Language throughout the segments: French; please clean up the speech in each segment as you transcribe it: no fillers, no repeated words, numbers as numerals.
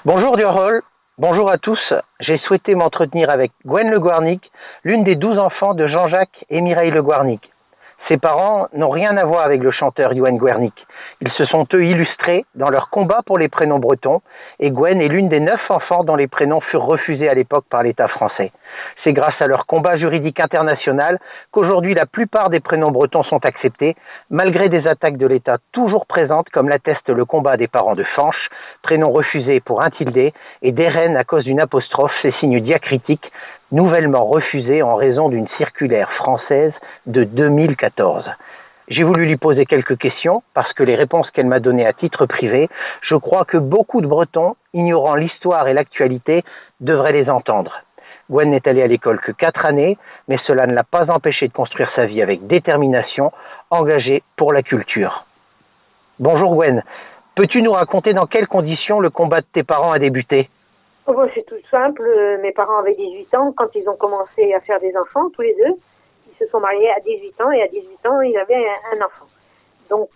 Bonjour Diorol, bonjour à tous. J'ai souhaité m'entretenir avec Gwen Le Guarnic, l'une des 12 enfants de Jean-Jacques et Mireille Le Guarnic. Ses parents n'ont rien à voir avec le chanteur Yoann Guernic. Ils se sont eux illustrés dans leur combat pour les prénoms bretons et Gwen est l'une des 9 enfants dont les prénoms furent refusés à l'époque par l'État français. C'est grâce à leur combat juridique international qu'aujourd'hui la plupart des prénoms bretons sont acceptés, malgré des attaques de l'État toujours présentes comme l'atteste le combat des parents de Fanche, prénom refusé pour un tilde, et d'Eren à cause d'une apostrophe, ces signes diacritiques nouvellement refusés en raison d'une circulaire française de 2014. J'ai voulu lui poser quelques questions parce que les réponses qu'elle m'a données à titre privé, je crois que beaucoup de Bretons, ignorant l'histoire et l'actualité, devraient les entendre. Gwen n'est allée à l'école que 4 années, mais cela ne l'a pas empêché de construire sa vie avec détermination, engagée pour la culture. Bonjour Gwen, peux-tu nous raconter dans quelles conditions le combat de tes parents a débuté ? Oh, c'est tout simple. Mes parents avaient 18 ans quand ils ont commencé à faire des enfants, tous les deux. Ils se sont mariés à 18 ans et à 18 ans, ils avaient un enfant. Donc,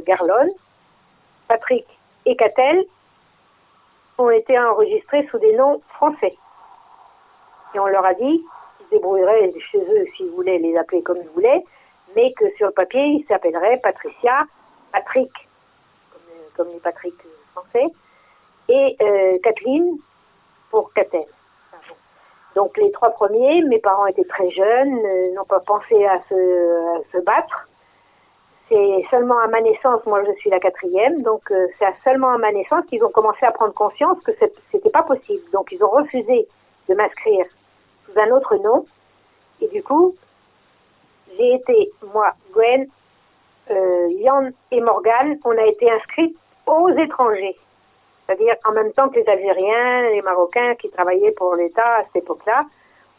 Garlone, Patrick et Catel ont été enregistrés sous des noms français. Et on leur a dit qu'ils se débrouilleraient chez eux s'ils voulaient les appeler comme ils voulaient, mais que sur le papier, ils s'appelleraient Patricia, Patrick, comme les Patrick français, et Kathleen pour Catel. Donc les 3 premiers, mes parents étaient très jeunes, n'ont pas pensé à se battre. C'est seulement à ma naissance, moi je suis la 4e, donc c'est seulement à ma naissance qu'ils ont commencé à prendre conscience que c'était pas possible. Donc ils ont refusé de m'inscrire sous un autre nom. Et du coup, j'ai été, moi, Gwen, Yann et Morgane, on a été inscrites aux étrangers. C'est-à-dire en même temps que les Algériens, les Marocains qui travaillaient pour l'État à cette époque-là,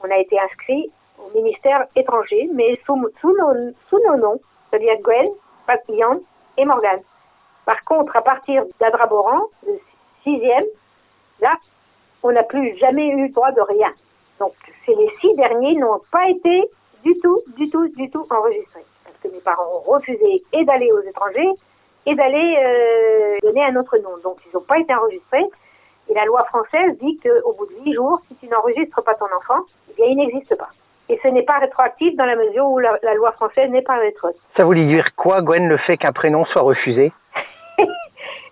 on a été inscrits au ministère étranger, mais sous nos noms, c'est-à-dire Gwen, Yann et Morgane. Par contre, à partir d'Adraboran, le 6e, là, on n'a plus jamais eu droit de rien. Donc, les 6 derniers n'ont pas été du tout enregistrés. Parce que mes parents ont refusé et d'aller aux étrangers, et d'aller donner un autre nom. Donc, ils n'ont pas été enregistrés. Et la loi française dit qu'au bout de 8 jours, si tu n'enregistres pas ton enfant, eh bien, il n'existe pas. Et ce n'est pas rétroactif dans la mesure où la loi française n'est pas rétroactive. Ça voulait dire quoi, Gwen, le fait qu'un prénom soit refusé ?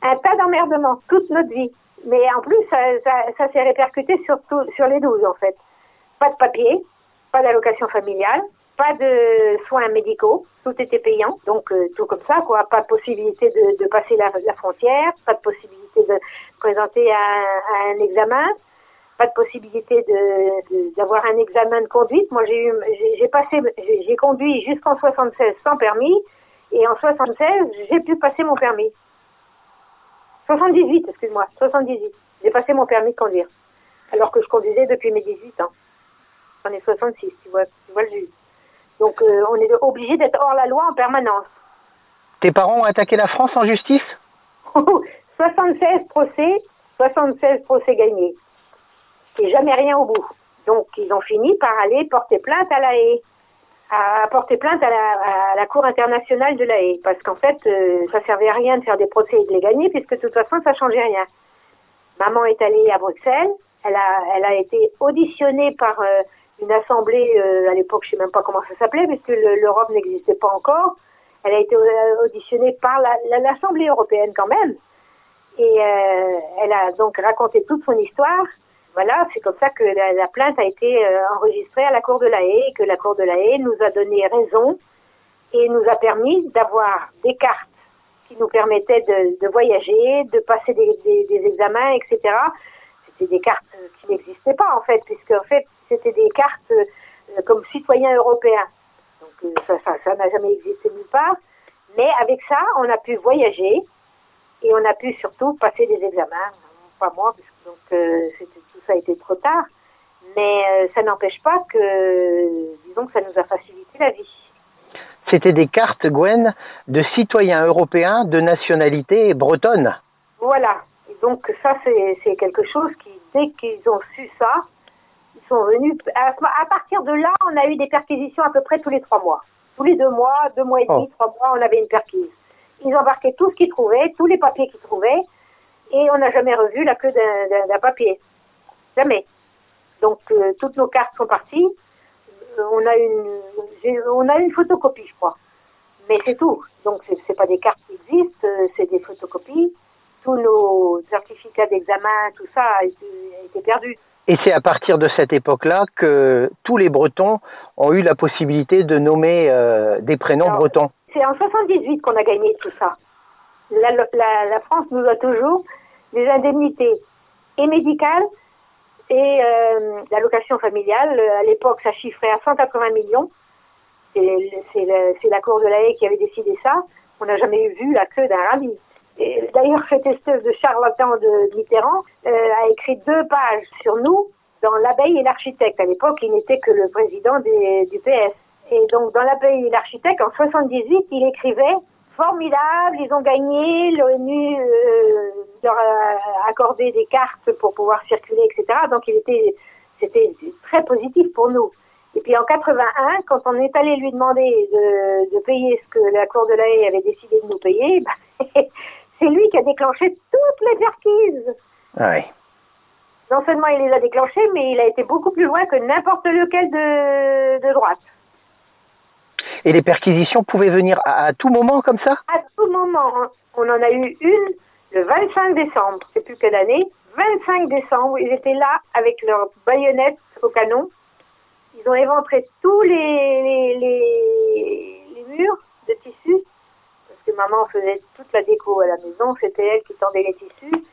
Un tas d'emmerdements, toute notre vie. Mais en plus, ça s'est répercuté sur les 12, en fait. Pas de papier, pas d'allocation familiale, pas de soins médicaux, tout était payant, donc tout comme ça, quoi. Pas de possibilité de passer la frontière, pas de possibilité de présenter un examen, pas de possibilité d'avoir un examen de conduite. Moi, j'ai conduit jusqu'en 76 sans permis, et en 76, j'ai pu passer mon permis. 78, excuse-moi, 78. J'ai passé mon permis de conduire, alors que je conduisais depuis mes 18 ans. J'en ai 66, tu vois le jus. Donc, on est obligé d'être hors la loi en permanence. Tes parents ont attaqué la France en justice ? 76 procès gagnés. Et jamais rien au bout. Donc, ils ont fini par aller porter plainte à La Haye. À porter plainte à la Cour internationale de La Haye. Parce qu'en fait, ça servait à rien de faire des procès et de les gagner, puisque de toute façon, ça changeait rien. Maman est allée à Bruxelles. Elle a été auditionnée par une assemblée, à l'époque, je ne sais même pas comment ça s'appelait, puisque l'Europe n'existait pas encore. Elle a été auditionnée par l'Assemblée européenne quand même. Et elle a donc raconté toute son histoire. Voilà, c'est comme ça que la plainte a été enregistrée à la Cour de La Haye, et que la Cour de La Haye nous a donné raison et nous a permis d'avoir des cartes qui nous permettaient de voyager, de passer des examens, etc. C'était des cartes qui n'existaient pas, en fait, puisque en fait, c'était des cartes comme citoyens européens. Donc ça n'a jamais existé nulle part. Mais avec ça, on a pu voyager et on a pu surtout passer des examens. Pas moi, parce que donc, tout ça a été trop tard. Mais ça n'empêche pas que, disons que ça nous a facilité la vie. C'était des cartes, Gwen, de citoyens européens de nationalité bretonne. Voilà. Et donc ça, c'est quelque chose qui, dès qu'ils ont su ça, ils sont venus... À partir de là, on a eu des perquisitions à peu près tous les 3 mois. Tous les 2 mois, 2 mois et demi, 3 mois, on avait une perquise. Ils embarquaient tout ce qu'ils trouvaient, tous les papiers qu'ils trouvaient, et on n'a jamais revu la queue d'un papier. Jamais. Donc, toutes nos cartes sont parties. On a une photocopie, je crois. Mais c'est tout. Donc, c'est pas des cartes qui existent, c'est des photocopies. Tous nos certificats d'examen, tout ça a été perdu. Et c'est à partir de cette époque-là que tous les Bretons ont eu la possibilité de nommer des prénoms bretons. C'est en 78 qu'on a gagné tout ça. La France nous a toujours des indemnités et médicales et l'allocation familiale. À l'époque, ça chiffrait à 180 millions. C'est la Cour de la Haye qui avait décidé ça. On n'a jamais vu la queue d'un rallye. D'ailleurs, cette espèce de charlatan de Mitterrand a écrit 2 pages sur nous dans L'Abeille et l'Architecte. À l'époque, il n'était que le président du PS. Et donc, dans L'Abeille et l'Architecte, en 78, il écrivait « Formidable, ils ont gagné, l'ONU leur a accordé des cartes pour pouvoir circuler, etc. » Donc, c'était très positif pour nous. Et puis, en 81, quand on est allé lui demander de payer ce que la Cour de la Haye avait décidé de nous payer, c'est lui qui a déclenché toutes les perquises. Oui. Non seulement il les a déclenchées, mais il a été beaucoup plus loin que n'importe lequel de droite. Et les perquisitions pouvaient venir à tout moment comme ça? À tout moment. On en a eu une le 25 décembre, je ne sais plus quelle année. 25 décembre, ils étaient là avec leurs baïonnettes au canon. Ils ont éventré tous les murs de tissu. Parce que maman faisait toute la déco à la maison, c'était elle qui tendait les tissus.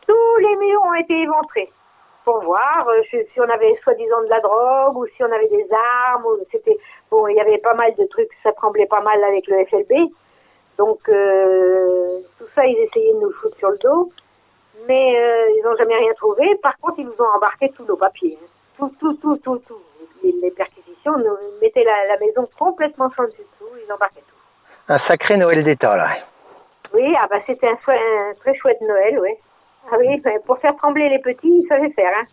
Tous les murs ont été éventrés pour voir si on avait soi-disant de la drogue ou si on avait des armes. Bon, il y avait pas mal de trucs, ça tremblait pas mal avec le FLB. Donc tout ça, ils essayaient de nous foutre sur le dos, mais ils n'ont jamais rien trouvé. Par contre, ils nous ont embarqué tous nos papiers, tout. Les perquisitions nous mettaient la maison complètement sans dessus dessous, ils embarquaient tout. Un sacré Noël d'État, là. Oui, c'était un très chouette Noël, oui. Ah oui, pour faire trembler les petits, ils savaient faire. Hein.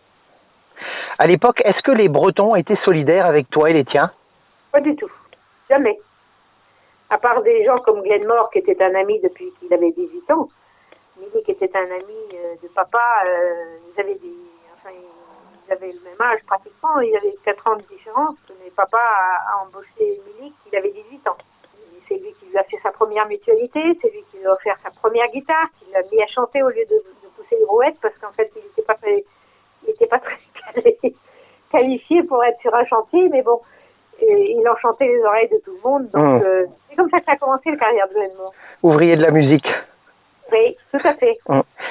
À l'époque, est-ce que les Bretons étaient solidaires avec toi et les tiens? Pas du tout. Jamais. À part des gens comme Glenmore, qui était un ami depuis qu'il avait 18 ans. Milly, qui était un ami de papa, ils avaient le même âge pratiquement, ils avaient 4 ans de différence. Mais papa a embauché Milly, il avait 18 ans. C'est lui qui lui a fait sa première mutualité, c'est lui qui lui a offert sa première guitare, qui l'a mis à chanter au lieu de pousser les brouettes, parce qu'en fait, il n'était pas très qualifié pour être sur un chantier, mais bon, il enchantait les oreilles de tout le monde. Donc, c'est comme ça que ça a commencé la carrière de Glenmore. Ouvrier de la musique. Oui, tout à fait.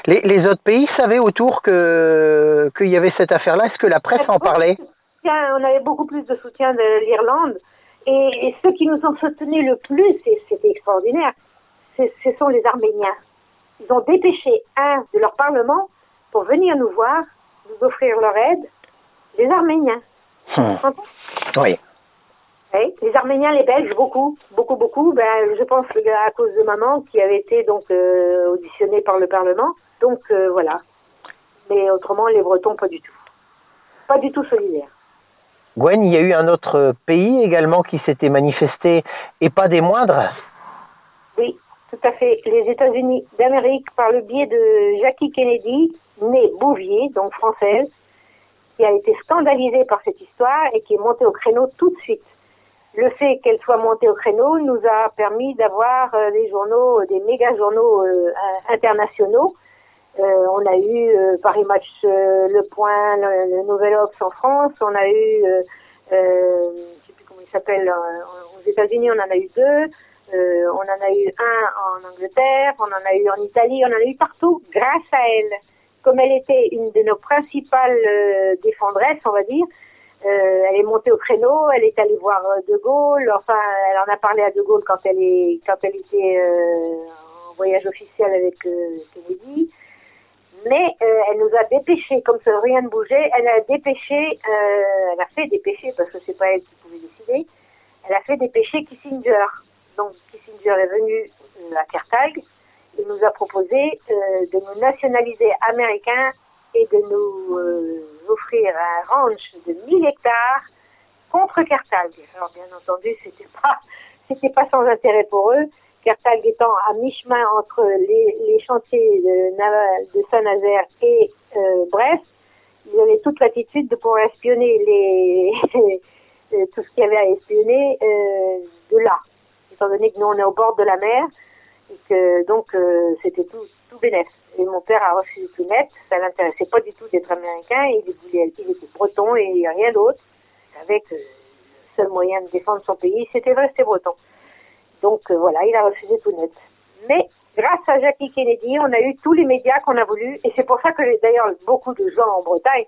Les autres pays savaient autour qu'il y avait cette affaire-là? Est-ce que la presse en parlait? On avait beaucoup plus de soutien de l'Irlande. Et ceux qui nous ont soutenus le plus, et c'était extraordinaire, ce sont les Arméniens. Ils ont dépêché un de leur parlement pour venir nous voir, nous offrir leur aide. Les Arméniens. Oui. Oui. Les Arméniens, les Belges, beaucoup. Je pense à cause de maman qui avait été donc auditionnée par le Parlement. Donc voilà. Mais autrement, les Bretons, pas du tout. Pas du tout solidaires. Gwen, il y a eu un autre pays également qui s'était manifesté, et pas des moindres? Oui, tout à fait. Les États-Unis d'Amérique, par le biais de Jackie Kennedy, née Bouvier, donc française, qui a été scandalisée par cette histoire et qui est montée au créneau tout de suite. Le fait qu'elle soit montée au créneau nous a permis d'avoir des journaux, des méga journaux internationaux. On a eu Paris Match, Le Point, le Nouvel Obs en France. On a eu, je sais plus comment il s'appelle, aux États-Unis, on en a eu 2. On en a eu un en Angleterre, on en a eu en Italie, on en a eu partout grâce à elle. Comme elle était une de nos principales défendresses, on va dire, elle est montée au créneau, elle est allée voir De Gaulle, enfin, elle en a parlé à De Gaulle quand elle était en voyage officiel avec Kennedy. Mais elle nous a dépêché, comme ça rien ne bougeait, elle a fait dépêcher, parce que c'est pas elle qui pouvait décider, elle a fait dépêcher Kissinger. Donc Kissinger est venu à Kertag, il nous a proposé de nous nationaliser américains et de nous offrir un ranch de 1000 hectares contre Kertag. Alors bien entendu, c'était pas sans intérêt pour eux. Kertalgues étant à mi-chemin entre les chantiers de Saint-Nazaire et Brest, ils avaient toute l'attitude de pouvoir espionner tout ce qu'il y avait à espionner de là, étant donné que nous on est au bord de la mer et que donc c'était tout bénef. Et mon père a refusé tout net, ça l'intéressait pas du tout d'être américain, il était breton et rien d'autre. Il savait que le seul moyen de défendre son pays c'était de rester breton. Donc voilà, il a refusé tout net. Mais grâce à Jackie Kennedy, on a eu tous les médias qu'on a voulu, et c'est pour ça que d'ailleurs beaucoup de gens en Bretagne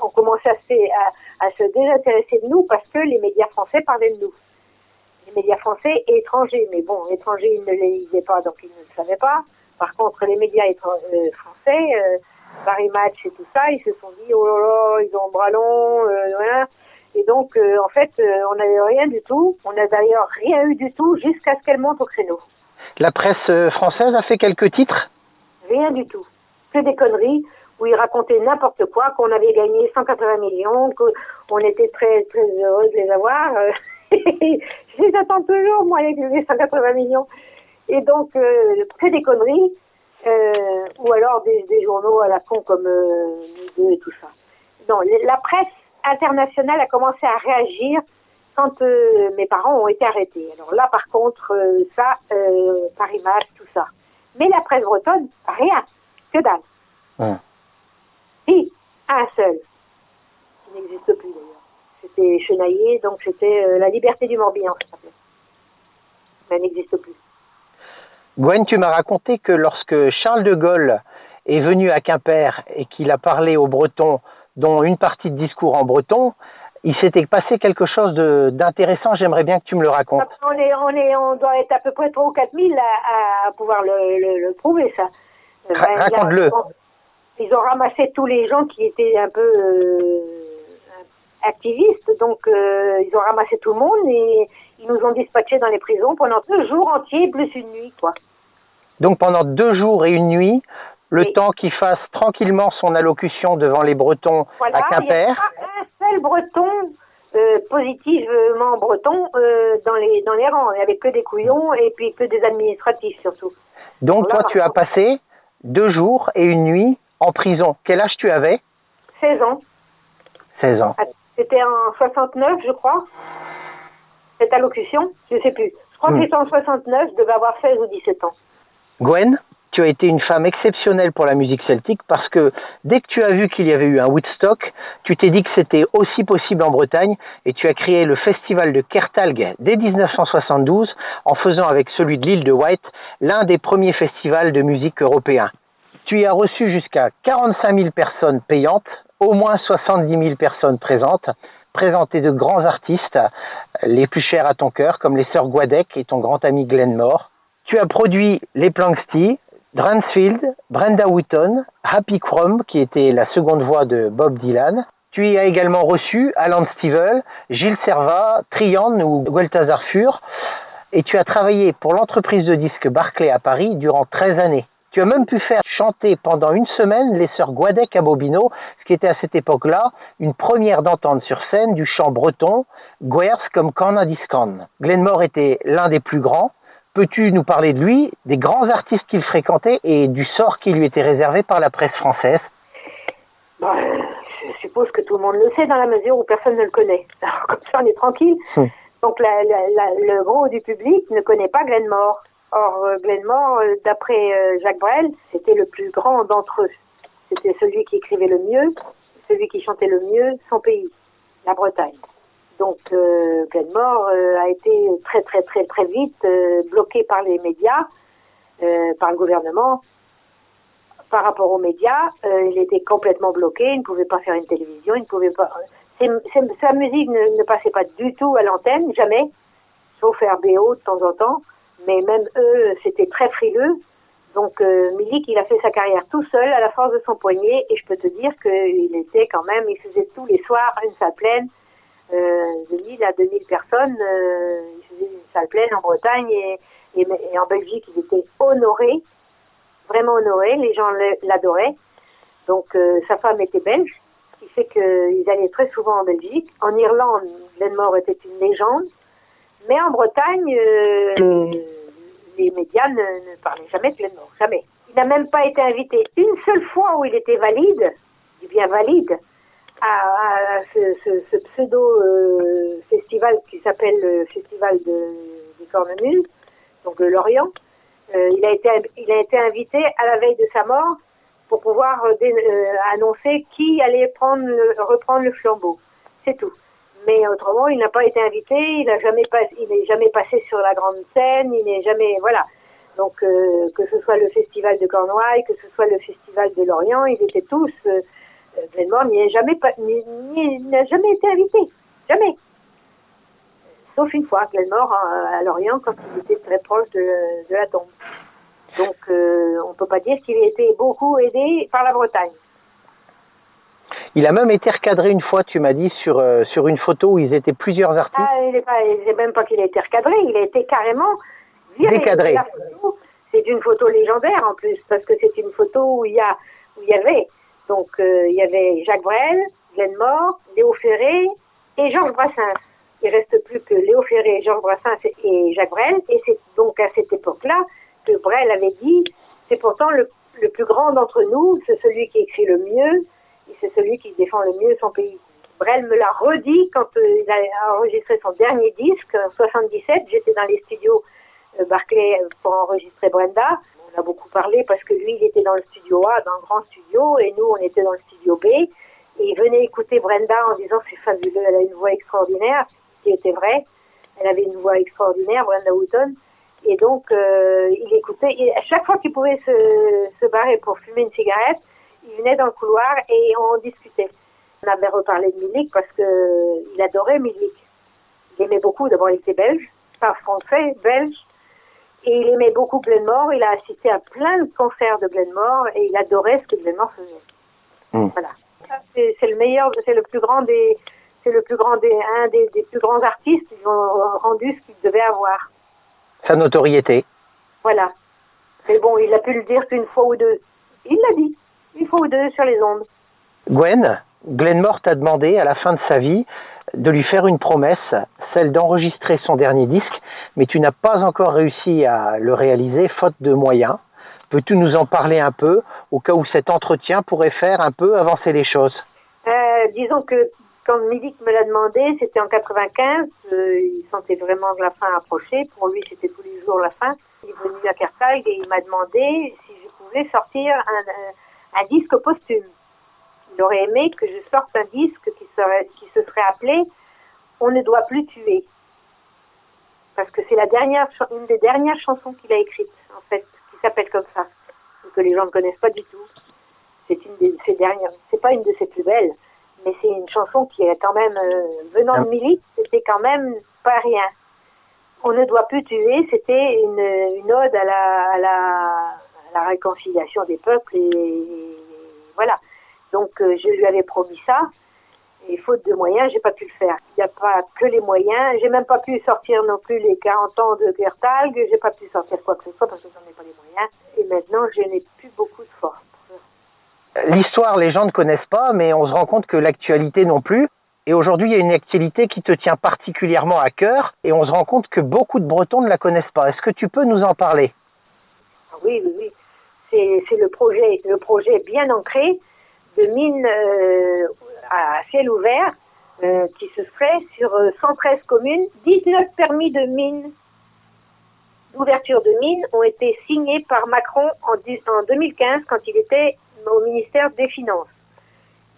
ont commencé à se désintéresser de nous, parce que les médias français parlaient de nous. Les médias français et étrangers, mais bon, étrangers ils ne les lisaient pas, donc ils ne le savaient pas. Par contre, les médias français, Paris Match et tout ça, ils se sont dit oh là là, ils ont un bras long, voilà. Et donc en fait, on n'avait rien du tout. On n'a d'ailleurs rien eu du tout jusqu'à ce qu'elle monte au créneau. La presse française a fait quelques titres? Rien du tout. Que des conneries où ils racontaient n'importe quoi, qu'on avait gagné 180 millions, qu'on était très très heureux de les avoir. Je les attends toujours, moi, les 180 millions. Et donc, que des conneries, ou alors des journaux à la con comme nous deux et tout ça. Non, la presse internationale a commencé à réagir quand mes parents ont été arrêtés. Alors là, par contre, Paris Match, tout ça. Mais la presse bretonne, rien. Que dalle. Si, un seul. Il n'existe plus d'ailleurs. C'était Chenaillé, donc c'était La Liberté du Morbihan, ça s'appelait. Mais elle n'existe plus. Gwen, tu m'as raconté que lorsque Charles de Gaulle est venu à Quimper et qu'il a parlé aux Bretons, dont une partie de discours en breton, il s'était passé quelque chose d'intéressant. J'aimerais bien que tu me le racontes. On doit être à peu près 3 ou 4 000 à pouvoir le prouver, ça. Raconte-le. Ils ont ramassé tous les gens qui étaient un peu activistes, donc ils ont ramassé tout le monde et ils nous ont dispatchés dans les prisons pendant 2 jours entiers plus une nuit, quoi. Donc pendant 2 jours et une nuit, le temps qu'il fasse tranquillement son allocution devant les Bretons à Quimper. Il n'y a pas un seul Breton, positivement breton, dans les rangs. Il n'y avait que des couillons et puis que des administratifs surtout. Donc toi, tu as passé 2 jours et une nuit en prison. Quel âge tu avais? 16 ans. 16 ans. C'était en 69, je crois. Cette allocution, je ne sais plus. Je crois que c'était en 69, je devais avoir 16 ou 17 ans. Gwen, tu as été une femme exceptionnelle pour la musique celtique parce que dès que tu as vu qu'il y avait eu un Woodstock, tu t'es dit que c'était aussi possible en Bretagne et tu as créé le festival de Kertalgues dès 1972 en faisant avec celui de l'île de Wight l'un des premiers festivals de musique européens. Tu y as reçu jusqu'à 45 000 personnes payantes, au moins 70 000 personnes présentes, présenté de grands artistes, les plus chers à ton cœur, comme les sœurs Guadec et ton grand ami Glenn Moore. Tu as produit les Planxty, Dransfield, Brenda Wooten, Happy Crumb, qui était la seconde voix de Bob Dylan. Tu y as également reçu Alan Stivell, Gilles Servat, Trian ou Gweltazar Fur. Et tu as travaillé pour l'entreprise de disques Barclay à Paris durant 13 années. Tu as même pu faire chanter pendant une semaine les sœurs Guadec à Bobino, ce qui était à cette époque-là une première d'entendre sur scène du chant breton, Guers comme Corna Discan. Glenn Moore était l'un des plus grands. Peux-tu nous parler de lui, des grands artistes qu'il fréquentait et du sort qui lui était réservé par la presse française? Je suppose que tout le monde le sait dans la mesure où personne ne le connaît. Alors, comme ça, on est tranquille. Donc, le gros du public ne connaît pas Glenn Moore. Or, Glenn Moore, d'après Jacques Brel, c'était le plus grand d'entre eux. C'était celui qui écrivait le mieux, celui qui chantait le mieux son pays, la Bretagne. Donc, Glenn Moore a été très, très, très, très vite bloqué par les médias, par le gouvernement. Par rapport aux médias, il était complètement bloqué, il ne pouvait pas faire une télévision, il ne pouvait pas... Sa musique ne passait pas du tout à l'antenne, jamais, sauf RBO de temps en temps. Mais même eux, c'était très frileux. Donc, Milik, il a fait sa carrière tout seul, à la force de son poignet. Et je peux te dire qu'il était quand même, il faisait tous les soirs une salle pleine, de 1000 à 2000 personnes. Il faisait une salle pleine en Bretagne et en Belgique, il était honoré, vraiment honoré. Les gens l'adoraient. Donc, sa femme était belge, ce qui fait qu'ils allaient très souvent en Belgique. En Irlande, Glenn Moore était une légende. Mais en Bretagne, les médias ne parlaient jamais de Glenmore, jamais. Il n'a même pas été invité une seule fois où il était valide, je dis bien valide, à ce pseudo-festival qui s'appelle le Festival des Cornemuses, donc de Lorient. Il a été invité à la veille de sa mort pour pouvoir annoncer qui allait reprendre le flambeau. C'est tout. Mais autrement, il n'a pas été invité, il n'est jamais passé sur la grande scène, il n'est jamais, voilà. Donc, que ce soit le festival de Cornouailles, que ce soit le festival de Lorient, ils étaient tous, Glenmore n'a jamais été invité. Jamais. Sauf une fois, Glenmore à Lorient, quand il était très proche de la tombe. Donc, on ne peut pas dire qu'il a été beaucoup aidé par la Bretagne. Il a même été recadré une fois, tu m'as dit, sur une photo où ils étaient plusieurs artistes. Ah, c'est même pas qu'il a été recadré, il a été carrément viré. Décadré. La photo, c'est une photo légendaire en plus, parce que c'est une photo où il y avait donc il y avait Jacques Brel, Glenmore, Léo Ferré et Georges Brassens. Il reste plus que Léo Ferré, Georges Brassens et Jacques Brel, et c'est donc à cette époque-là que Brel avait dit c'est pourtant le plus grand d'entre nous, c'est celui qui écrit le mieux, et c'est celui qui défend le mieux son pays. Brel me l'a redit quand il a enregistré son dernier disque, en 77. J'étais dans les studios Barclay pour enregistrer Brenda. On a beaucoup parlé parce que lui, il était dans le studio A, dans le grand studio, et nous, on était dans le studio B. Et il venait écouter Brenda en disant c'est fabuleux, elle a une voix extraordinaire, ce qui était vrai. Elle avait une voix extraordinaire, Brenda Houghton. Et donc, il écoutait. Et à chaque fois qu'il pouvait se barrer pour fumer une cigarette, il venait dans le couloir et on discutait. On avait reparlé de Milik parce qu'il adorait Milik. Il aimait beaucoup, d'abord il était belge, pas français, belge. Et il aimait beaucoup Glenmore, il a assisté à plein de concerts de Glenmore et il adorait ce que Glenmore faisait. Voilà. C'est le meilleur, c'est le plus grand un des plus grands artistes qui ont rendu ce qu'il devait avoir. Sa notoriété. Voilà. Mais bon, il a pu le dire qu'une fois ou deux. Il l'a dit. Une fois ou deux sur les ondes. Glenmore t'a demandé à la fin de sa vie de lui faire une promesse, celle d'enregistrer son dernier disque, mais tu n'as pas encore réussi à le réaliser faute de moyens. Peux-tu nous en parler un peu, au cas où cet entretien pourrait faire un peu avancer les choses? Disons que quand Milik me l'a demandé, c'était en 95, il sentait vraiment que la fin approchait. Pour lui, c'était tous les jours la fin. Il est venu à Kertag et il m'a demandé si je pouvais sortir un disque posthume. Il aurait aimé que je sorte un disque qui se serait appelé « On ne doit plus tuer ». Parce que c'est une des dernières chansons qu'il a écrites, en fait, qui s'appelle comme ça, et que les gens ne connaissent pas du tout. C'est une de ses dernières, c'est pas une de ses plus belles, mais c'est une chanson qui est quand même, venant de Milik, c'était quand même pas rien. On ne doit plus tuer, c'était une ode à la réconciliation des peuples, et voilà. Donc je lui avais promis ça, et faute de moyens, j'ai pas pu le faire. Il n'y a pas que les moyens, j'ai même pas pu sortir non plus les 40 ans de Kertag, j'ai pas pu sortir quoi que ce soit parce que j'en ai pas les moyens, et maintenant je n'ai plus beaucoup de force. L'histoire, les gens ne connaissent pas, mais on se rend compte que l'actualité non plus. Et aujourd'hui, il y a une actualité qui te tient particulièrement à cœur, et on se rend compte que beaucoup de Bretons ne la connaissent pas. Est-ce que tu peux nous en parler? Oui. C'est le projet bien ancré de mines à ciel ouvert qui se ferait sur 113 communes. 19 permis de mines, d'ouverture de mines, ont été signés par Macron en 2015 quand il était au ministère des Finances.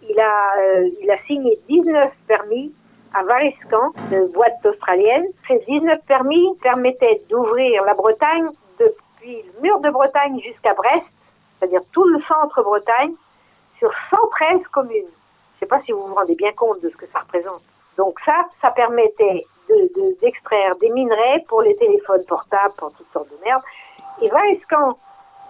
Il a signé 19 permis à Variscan, de boîte australienne. Ces 19 permis permettaient d'ouvrir la Bretagne depuis le mur de Bretagne jusqu'à Brest, c'est-à-dire tout le centre Bretagne, sur 113 communes. Je ne sais pas si vous vous rendez bien compte de ce que ça représente. Donc ça permettait d'extraire des minerais pour les téléphones portables, pour toutes sortes de merde. Et Variscan,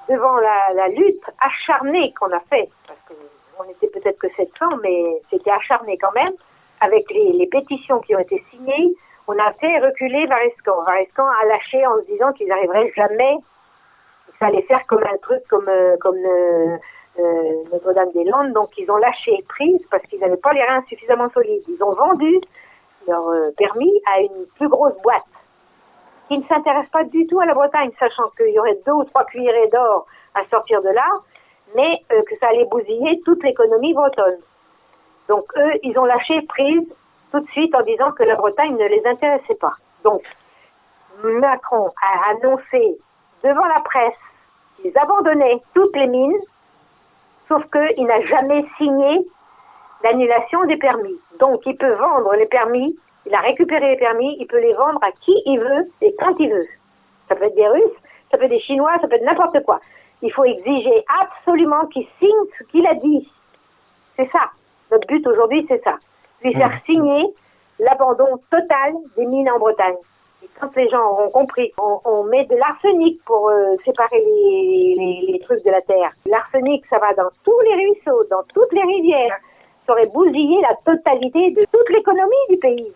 devant la lutte acharnée qu'on a faite, parce qu'on était peut-être que 700, mais c'était acharné quand même, avec les pétitions qui ont été signées, on a fait reculer Variscan. Variscan a lâché en se disant qu'ils n'arriveraient jamais, ça allait faire comme un truc comme Notre-Dame-des-Landes, donc ils ont lâché prise parce qu'ils n'avaient pas les reins suffisamment solides. Ils ont vendu leur permis à une plus grosse boîte. qui ne s'intéressent pas du tout à la Bretagne, sachant qu'il y aurait 2 ou 3 cuillerées d'or à sortir de là, mais que ça allait bousiller toute l'économie bretonne. Donc eux, ils ont lâché prise tout de suite en disant que la Bretagne ne les intéressait pas. Donc Macron a annoncé devant la presse qu'ils abandonnaient toutes les mines, sauf qu'il n'a jamais signé l'annulation des permis. Donc il peut vendre les permis, il a récupéré les permis, il peut les vendre à qui il veut et quand il veut. Ça peut être des Russes, ça peut être des Chinois, ça peut être n'importe quoi. Il faut exiger absolument qu'il signe ce qu'il a dit. C'est ça. Notre but aujourd'hui, c'est ça. Lui faire signer l'abandon total des mines en Bretagne. Et quand les gens auront compris, on met de l'arsenic pour séparer les trucs de la terre. L'arsenic, ça va dans tous les ruisseaux, dans toutes les rivières. Ça aurait bousillé la totalité de toute l'économie du pays.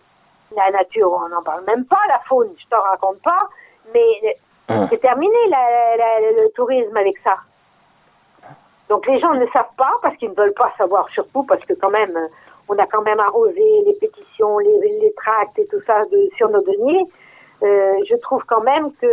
La nature, on n'en parle même pas. La faune, je t'en raconte pas. Mais c'est terminé le tourisme avec ça. Donc les gens ne savent pas parce qu'ils ne veulent pas savoir, surtout parce que quand même, on a quand même arrosé les pétitions, les tracts et tout ça sur nos deniers. Je trouve quand même que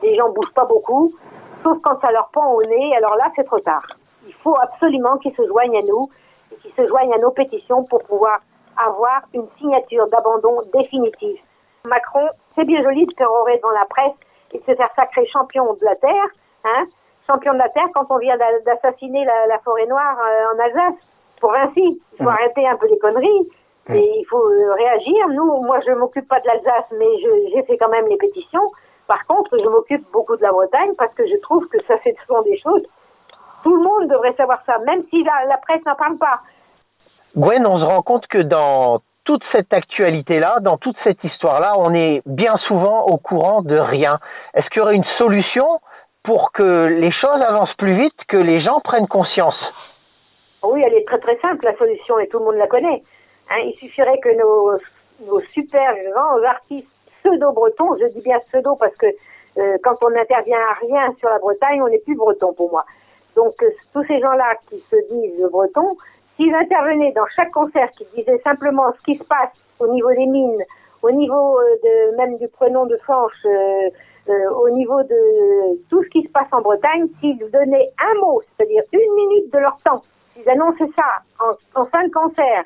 les gens bougent pas beaucoup, sauf quand ça leur pend au nez. Alors là, c'est trop tard. Il faut absolument qu'ils se joignent à nous et qu'ils se joignent à nos pétitions pour pouvoir avoir une signature d'abandon définitive. Macron, c'est bien joli de pérorer devant la presse et de se faire sacrer champion de la Terre, hein, champion de la Terre quand on vient d'assassiner la forêt noire en Alsace, pour Vinci. Il faut arrêter un peu les conneries et il faut réagir. Moi je m'occupe pas de l'Alsace, mais j'ai fait quand même les pétitions. Par contre, je m'occupe beaucoup de la Bretagne parce que je trouve que ça fait souvent des choses. Tout le monde devrait savoir ça, même si la presse n'en parle pas. Gwen, on se rend compte que dans toute cette actualité-là, dans toute cette histoire-là, on est bien souvent au courant de rien. Est-ce qu'il y aurait une solution pour que les choses avancent plus vite, que les gens prennent conscience? Oui, elle est très très simple, la solution, et tout le monde la connaît. Hein, il suffirait que nos super grands artistes pseudo-bretons, je dis bien pseudo parce que quand on n'intervient à rien sur la Bretagne, on n'est plus breton pour moi. Donc tous ces gens-là qui se disent bretons, s'ils intervenaient dans chaque concert, qui disaient simplement ce qui se passe au niveau des mines, au niveau même du Prenon de Sanche, au niveau de tout ce qui se passe en Bretagne, s'ils donnaient un mot, c'est-à-dire 1 minute de leur temps, s'ils annonçaient ça en fin de concert,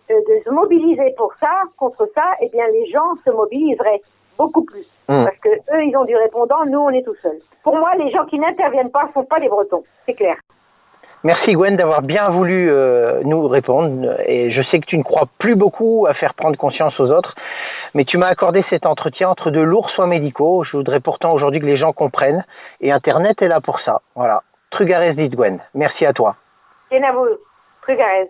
de se mobiliser pour ça, contre ça, eh bien les gens se mobiliseraient beaucoup plus. Parce que eux, ils ont du répondant, nous, on est tout seuls. Pour moi, les gens qui n'interviennent pas ne sont pas les Bretons, c'est clair. Merci Gwen d'avoir bien voulu nous répondre, et je sais que tu ne crois plus beaucoup à faire prendre conscience aux autres, mais tu m'as accordé cet entretien entre deux lourds soins médicaux. Je voudrais pourtant aujourd'hui que les gens comprennent, et Internet est là pour ça. Voilà. Trugarez dit Gwen. Merci à toi. Bien à vous. Trugarez.